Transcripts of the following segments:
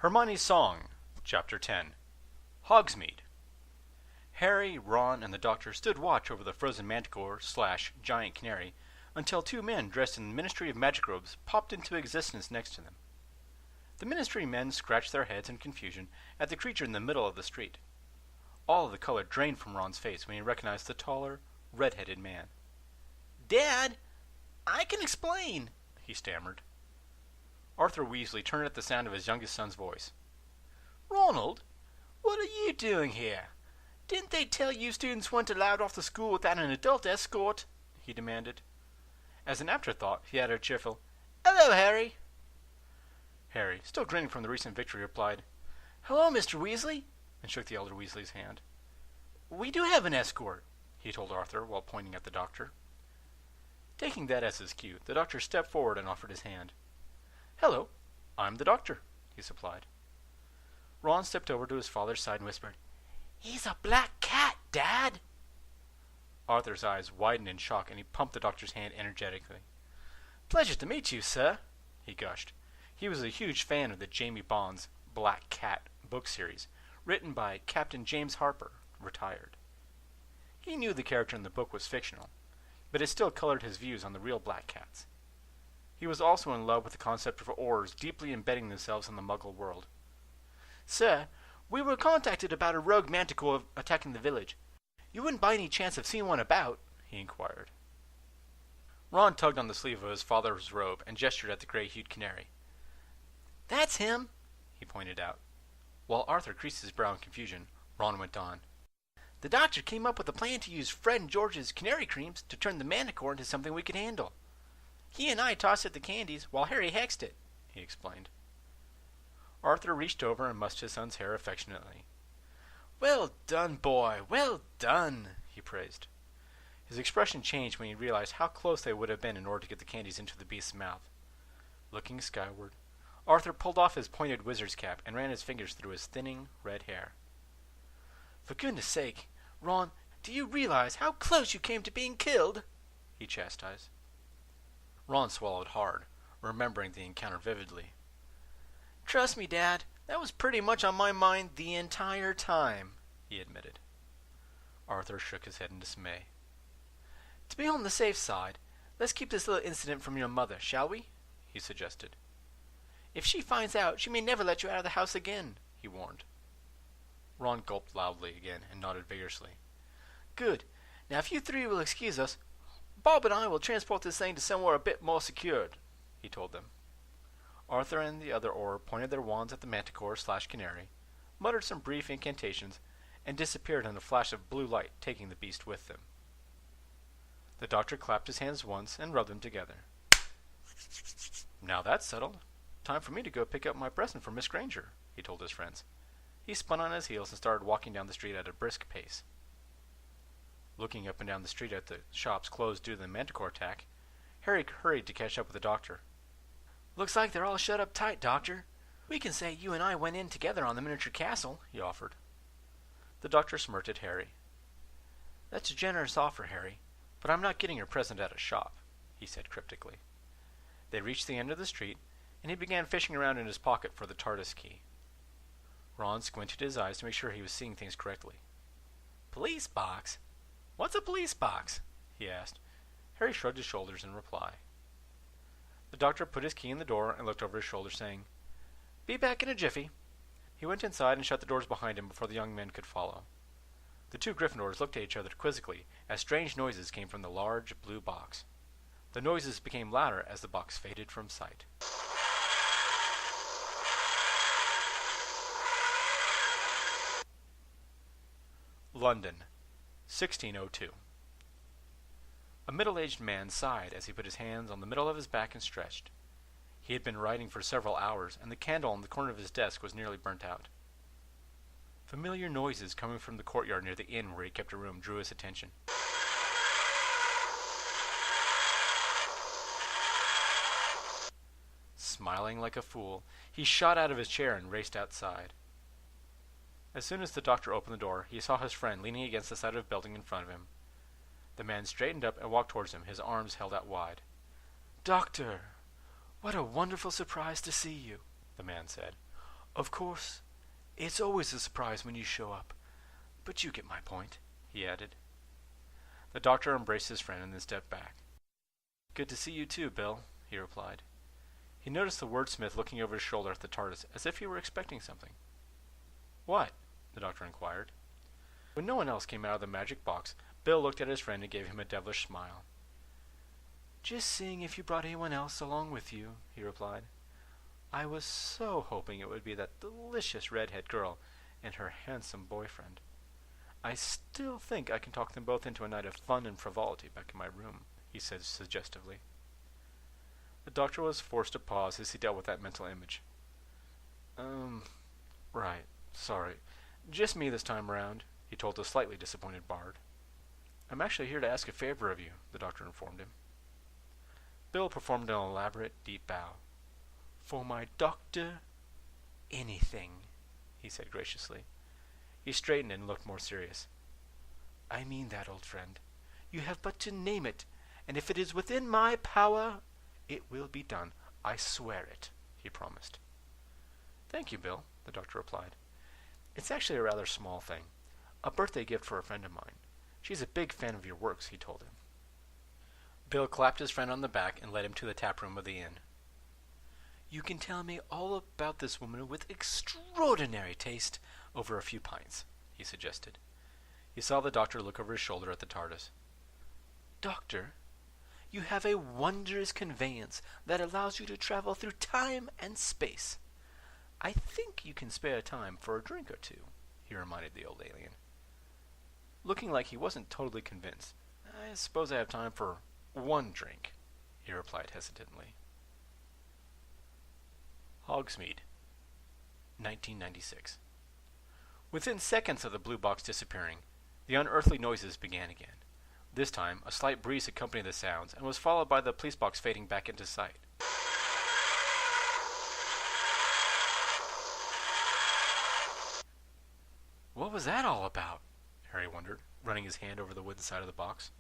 Hermione's Song, Chapter 10. Hogsmeade. Harry, Ron, and the Doctor stood watch over the frozen manticore/giant canary until two men dressed in the Ministry of Magic robes popped into existence next to them. The Ministry men scratched their heads in confusion at the creature in the middle of the street. All of the color drained from Ron's face when he recognized the taller, red-headed man. "Dad, I can explain," he stammered. Arthur Weasley turned at the sound of his youngest son's voice. "Ronald, what are you doing here? Didn't they tell you students weren't allowed off the school without an adult escort?" he demanded. As an afterthought, he added a cheerful, "Hello, Harry." Harry, still grinning from the recent victory, replied, "Hello, Mr. Weasley," and shook the elder Weasley's hand. "We do have an escort," he told Arthur while pointing at the Doctor. Taking that as his cue, the Doctor stepped forward and offered his hand. "Hello, I'm the Doctor," he supplied. Ron stepped over to his father's side and whispered, "He's a black cat, Dad." Arthur's eyes widened in shock, and he pumped the Doctor's hand energetically. "Pleasure to meet you, sir," he gushed. He was a huge fan of the Jamie Bond's Black Cat book series, written by Captain James Harper, retired. He knew the character in the book was fictional, but it still colored his views on the real black cats. He was also in love with the concept of Aurors deeply embedding themselves in the Muggle world. "Sir, we were contacted about a rogue manticore attacking the village. You wouldn't by any chance have seen one about?" he inquired. Ron tugged on the sleeve of his father's robe and gestured at the gray-hued canary. "That's him," he pointed out. While Arthur creased his brow in confusion, Ron went on. "The Doctor came up with a plan to use Fred and George's canary creams to turn the manticore into something we could handle. He and I tossed it the candies while Harry hexed it," he explained. Arthur reached over and mussed his son's hair affectionately. "Well done, boy, well done," he praised. His expression changed when he realized how close they would have been in order to get the candies into the beast's mouth. Looking skyward, Arthur pulled off his pointed wizard's cap and ran his fingers through his thinning, red hair. "For goodness sake, Ron, do you realize how close you came to being killed?" he chastised. Ron swallowed hard, remembering the encounter vividly. "Trust me, Dad, that was pretty much on my mind the entire time," he admitted. Arthur shook his head in dismay. "To be on the safe side, let's keep this little incident from your mother, shall we?" he suggested. "If she finds out, she may never let you out of the house again," he warned. Ron gulped loudly again and nodded vigorously. "Good. Now if you three will excuse us, Bob and I will transport this thing to somewhere a bit more secured," he told them. Arthur and the other Auror pointed their wands at the manticore/canary, muttered some brief incantations, and disappeared in a flash of blue light, taking the beast with them. The Doctor clapped his hands once and rubbed them together. "Now that's settled. Time for me to go pick up my present for Miss Granger," he told his friends. He spun on his heels and started walking down the street at a brisk pace. Looking up and down the street at the shops closed due to the manticore attack, Harry hurried to catch up with the Doctor. "Looks like they're all shut up tight, Doctor. We can say you and I went in together on the miniature castle," he offered. The Doctor smirked at Harry. "That's a generous offer, Harry, but I'm not getting your present at a shop," he said cryptically. They reached the end of the street, and he began fishing around in his pocket for the TARDIS key. Ron squinted his eyes to make sure he was seeing things correctly. "Police box? What's a police box?" he asked. Harry shrugged his shoulders in reply. The Doctor put his key in the door and looked over his shoulder, saying, "Be back in a jiffy." He went inside and shut the doors behind him before the young men could follow. The two Gryffindors looked at each other quizzically as strange noises came from the large blue box. The noises became louder as the box faded from sight. London, 1602. A middle-aged man sighed as he put his hands on the middle of his back and stretched. He had been writing for several hours, and the candle on the corner of his desk was nearly burnt out. Familiar noises coming from the courtyard near the inn where he kept a room drew his attention. Smiling like a fool, he shot out of his chair and raced outside. As soon as the Doctor opened the door, he saw his friend leaning against the side of a building in front of him. The man straightened up and walked towards him, his arms held out wide. "Doctor, what a wonderful surprise to see you," the man said. Of course, it's always a surprise when you show up, but you get my point, he added. The doctor embraced his friend and then stepped back. Good to see you too, Bill, he replied. He noticed the wordsmith looking over his shoulder at the TARDIS as if he were expecting something. What? The doctor inquired. When no one else came out of the magic box, Bill looked at his friend and gave him a devilish smile. Just seeing if you brought anyone else along with you, he replied. I was so hoping it would be that delicious redhead girl and her handsome boyfriend. I still think I can talk them both into a night of fun and frivolity back in my room, he said suggestively. The doctor was forced to pause as he dealt with that mental image. Right, sorry. Just me this time around, he told the slightly disappointed Bard. I'm actually here to ask a favor of you, the doctor informed him. Bill performed an elaborate, deep bow. For my doctor, anything, he said graciously. He straightened and looked more serious. I mean that, old friend. You have but to name it, and if it is within my power, it will be done. I swear it, he promised. Thank you, Bill, the doctor replied. It's actually a rather small thing. A birthday gift for a friend of mine. She's a big fan of your works, he told him. Bill clapped his friend on the back and led him to the tap room of the inn. You can tell me all about this woman with extraordinary taste over a few pints, he suggested. He saw the doctor look over his shoulder at the TARDIS. Doctor, you have a wondrous conveyance that allows you to travel through time and space. I think you can spare time for a drink or two, he reminded the old alien. Looking like he wasn't totally convinced, I suppose I have time for one drink, he replied hesitantly. Hogsmeade, 1996. Within seconds of the blue box disappearing, the unearthly noises began again. This time, a slight breeze accompanied the sounds and was followed by the police box fading back into sight. What was that all about? Harry wondered, running his hand over the wooden side of the box.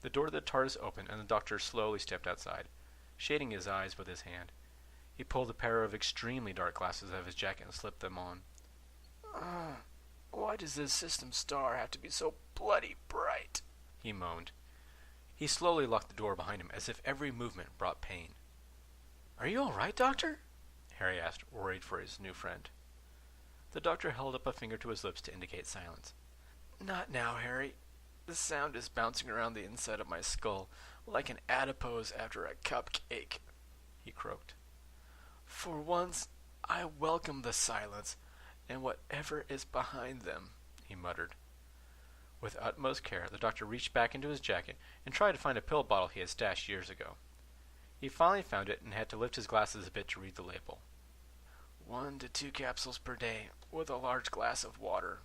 The door to the TARDIS opened and the doctor slowly stepped outside, shading his eyes with his hand. He pulled a pair of extremely dark glasses out of his jacket and slipped them on. Why does this system star have to be so bloody bright? He moaned. He slowly locked the door behind him as if every movement brought pain. Are you all right, Doctor? Harry asked, worried for his new friend. The doctor held up a finger to his lips to indicate silence. Not now, Harry. The sound is bouncing around the inside of my skull like an adipose after a cupcake, he croaked. For once, I welcome the silence and whatever is behind them, he muttered. With utmost care, the doctor reached back into his jacket and tried to find a pill bottle he had stashed years ago. He finally found it and had to lift his glasses a bit to read the label. 1 to 2 capsules per day, with a large glass of water,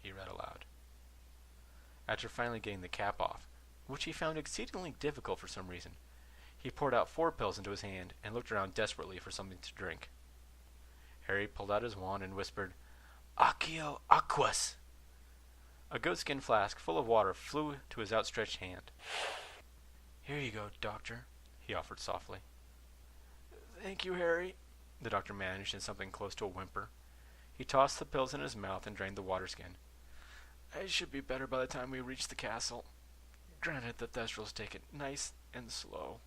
he read aloud. After finally getting the cap off, which he found exceedingly difficult for some reason, he poured out 4 pills into his hand and looked around desperately for something to drink. Harry pulled out his wand and whispered, Accio aquas! A goatskin flask full of water flew to his outstretched hand. Here you go, Doctor, he offered softly. Thank you, Harry, the doctor managed in something close to a whimper. He tossed the pills in his mouth and drained the water skin. I should be better by the time we reach the castle. Granted, the Thestrals take it nice and slow.